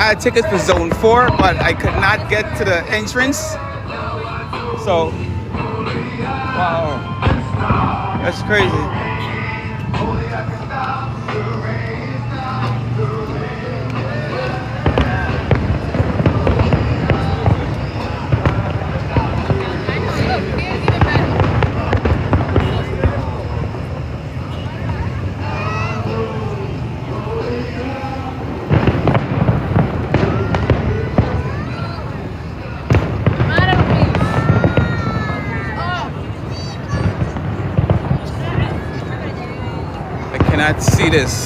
had tickets for Zone 4, but I could not get to the entrance. So, wow, that's crazy. I cannot see this.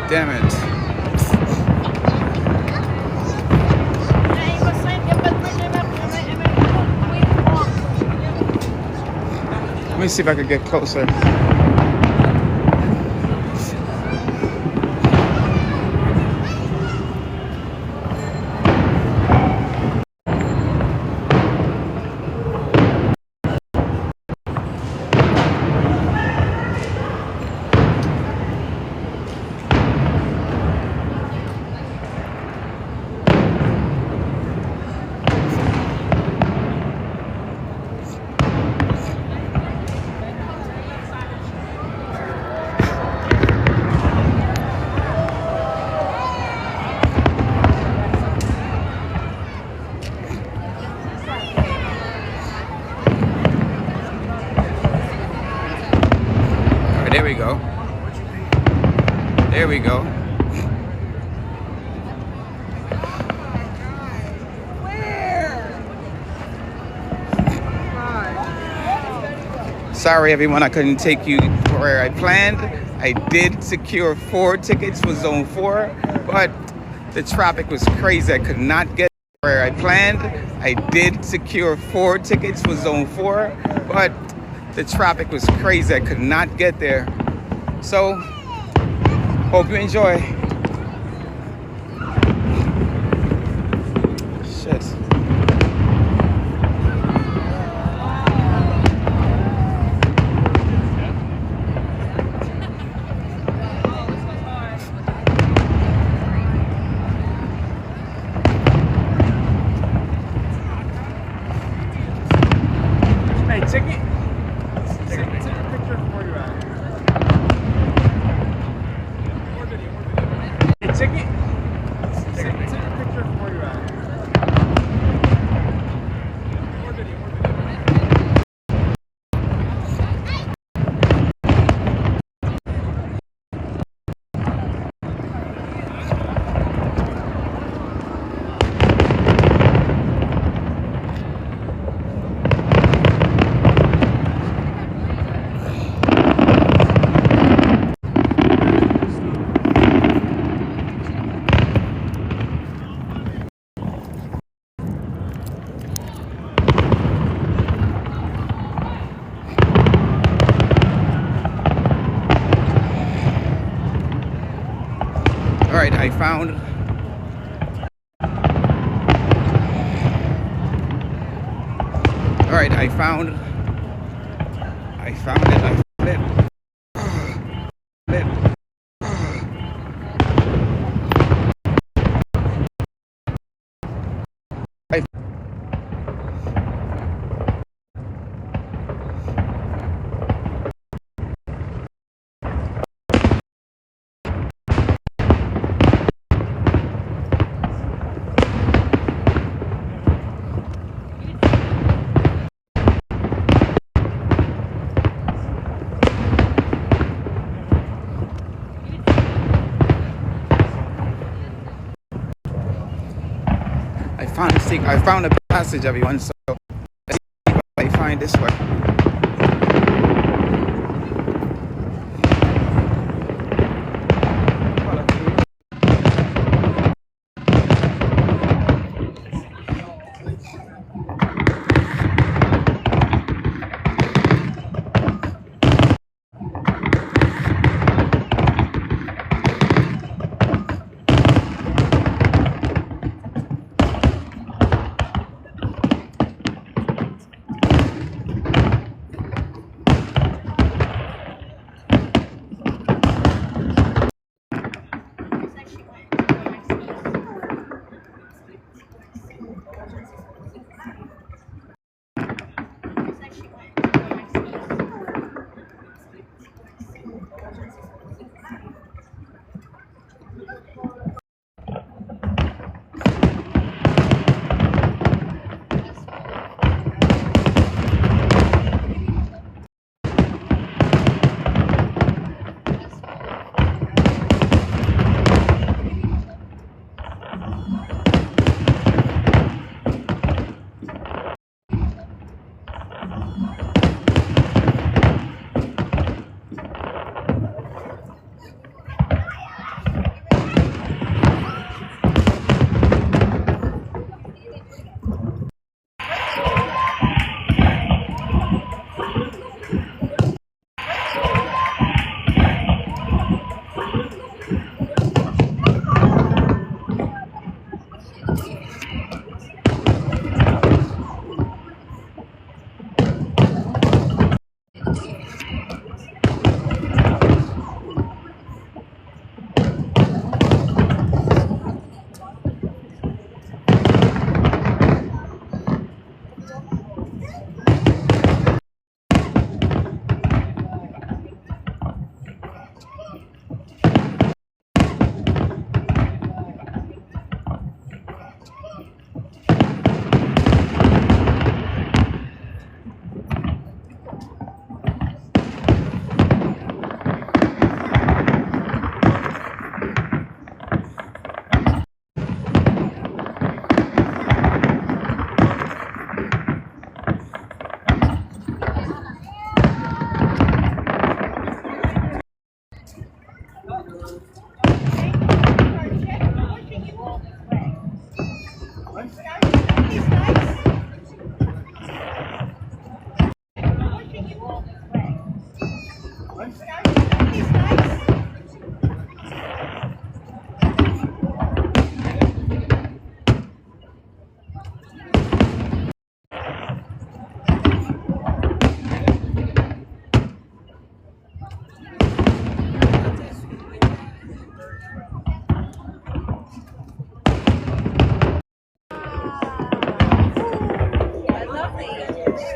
Damn it. Let me see if I can get closer. There we go. There we go. Sorry everyone, I couldn't take you where I planned. I did secure 4 tickets for Zone 4, but the traffic was crazy. I could not get where I planned. I did secure 4 tickets for Zone 4, but the traffic was crazy. I could not get there. So, hope you enjoy. Shit. Hey, ticket. Take a picture before you out. More video. Hey, ticket. Take a picture before you out. More video. All right, I found. All right, I found it. I found it. I found a passage, everyone. So let's see if I find this one.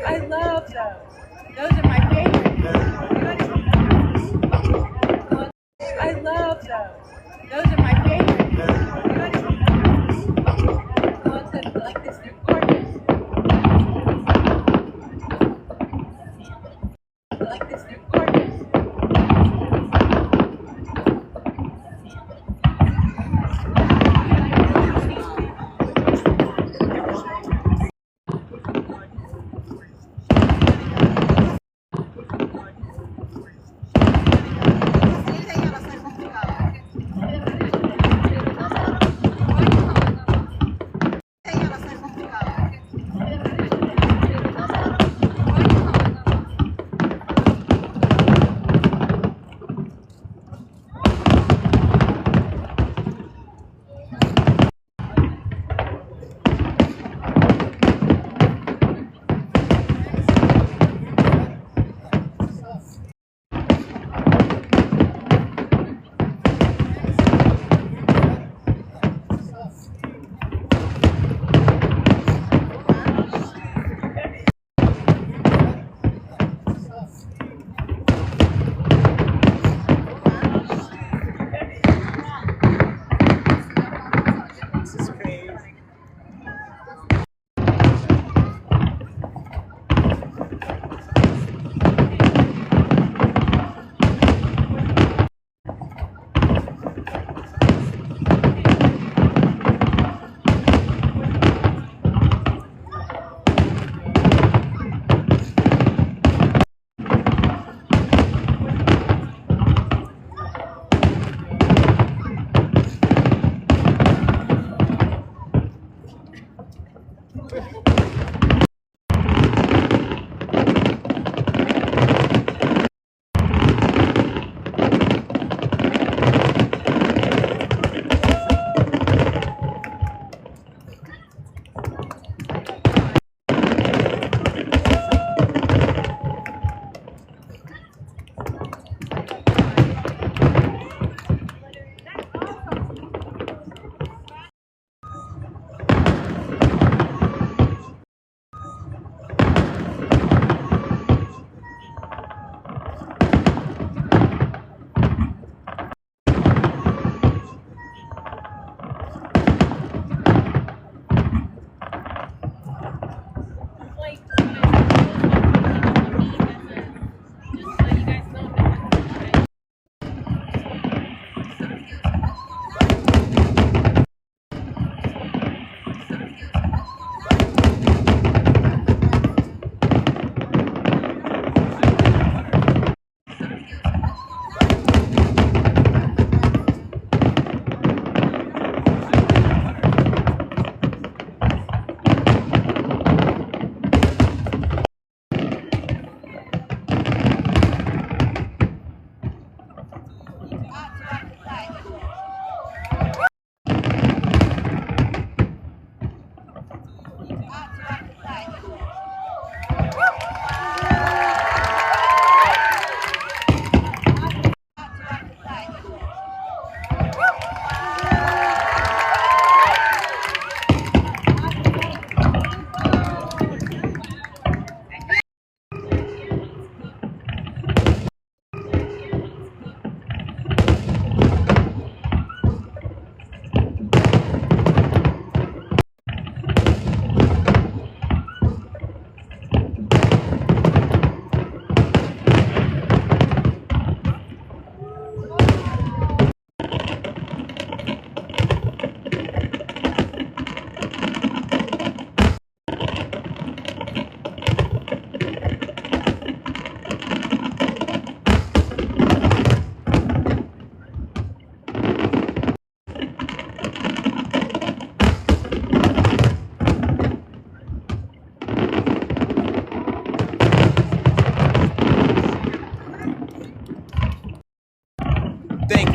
I love those. Those are my favorite. I love those. Those are my favorite. The ones that like this, they're gorgeous. Like this, they're gorgeous.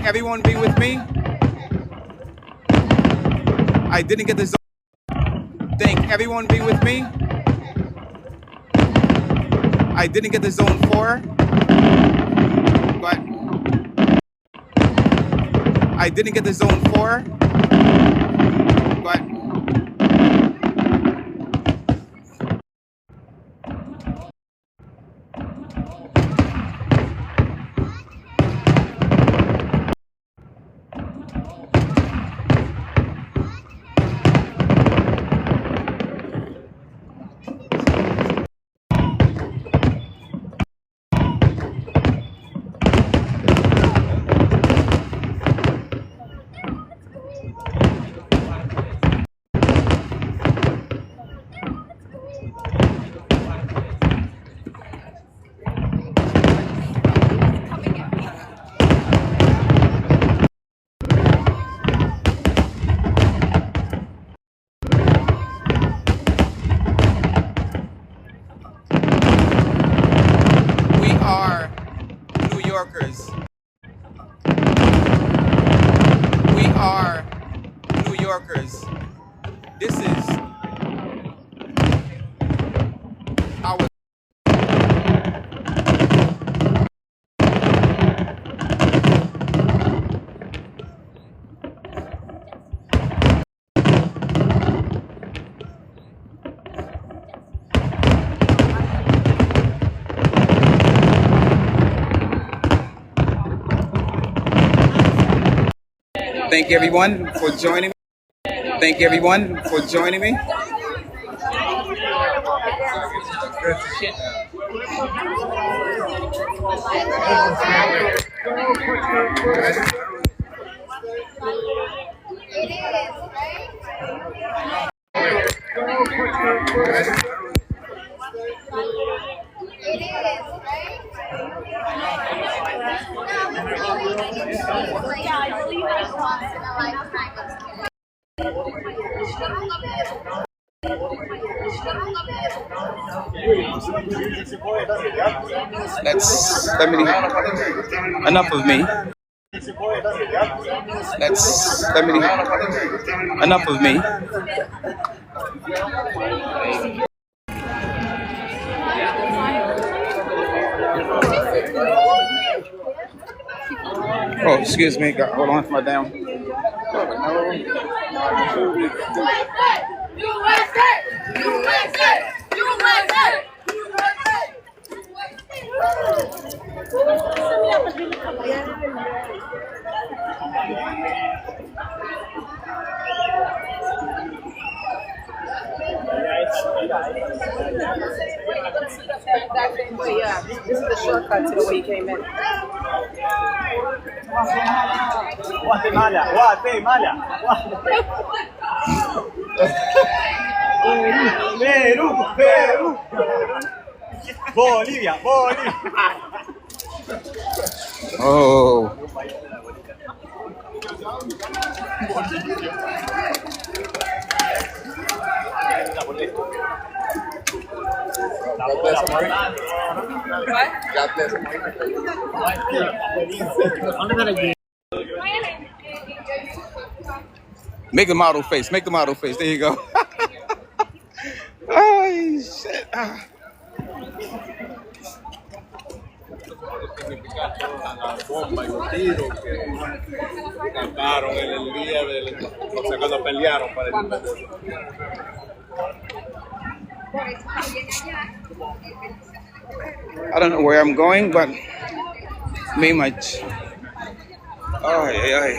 everyone be with me. I didn't get the zone. Thank everyone be with me. I didn't get the zone 4, but I didn't get the zone 4, but we are New Yorkers. We are New Yorkers. This is our Thank everyone for joining me. Thank everyone for joining me. Let me enough of me. Let me enough of me. Oh, excuse me. Hold on for my down. Yeah, this is the shortcut to the way you came in. Guatemala, Guatemala. Perú, Perú. Bolivia, Bolivia. Oh. Make the model face. Make the model face. There you go. Oh, shit. Ah. Las bombas y los tiros que cantaron en el día de los cuando pelearon para el I don't know where I'm going, but me much. Ay, ay, ay.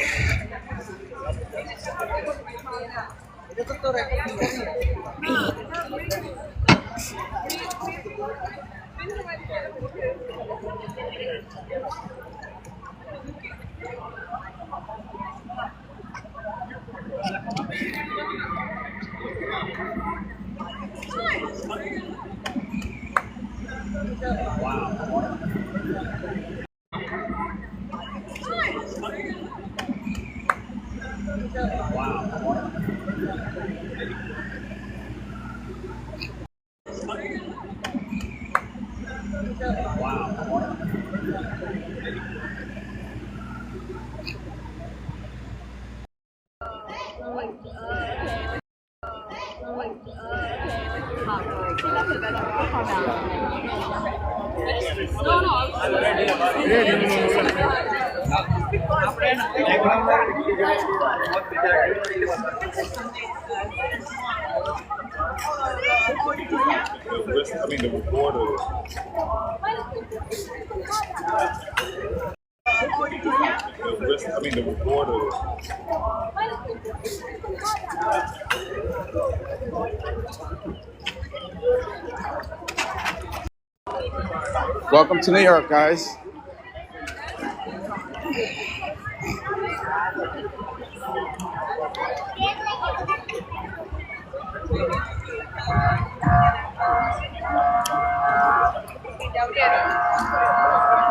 I mean, the reporter. I mean, the reporter. Welcome to New York, guys. Don't get it.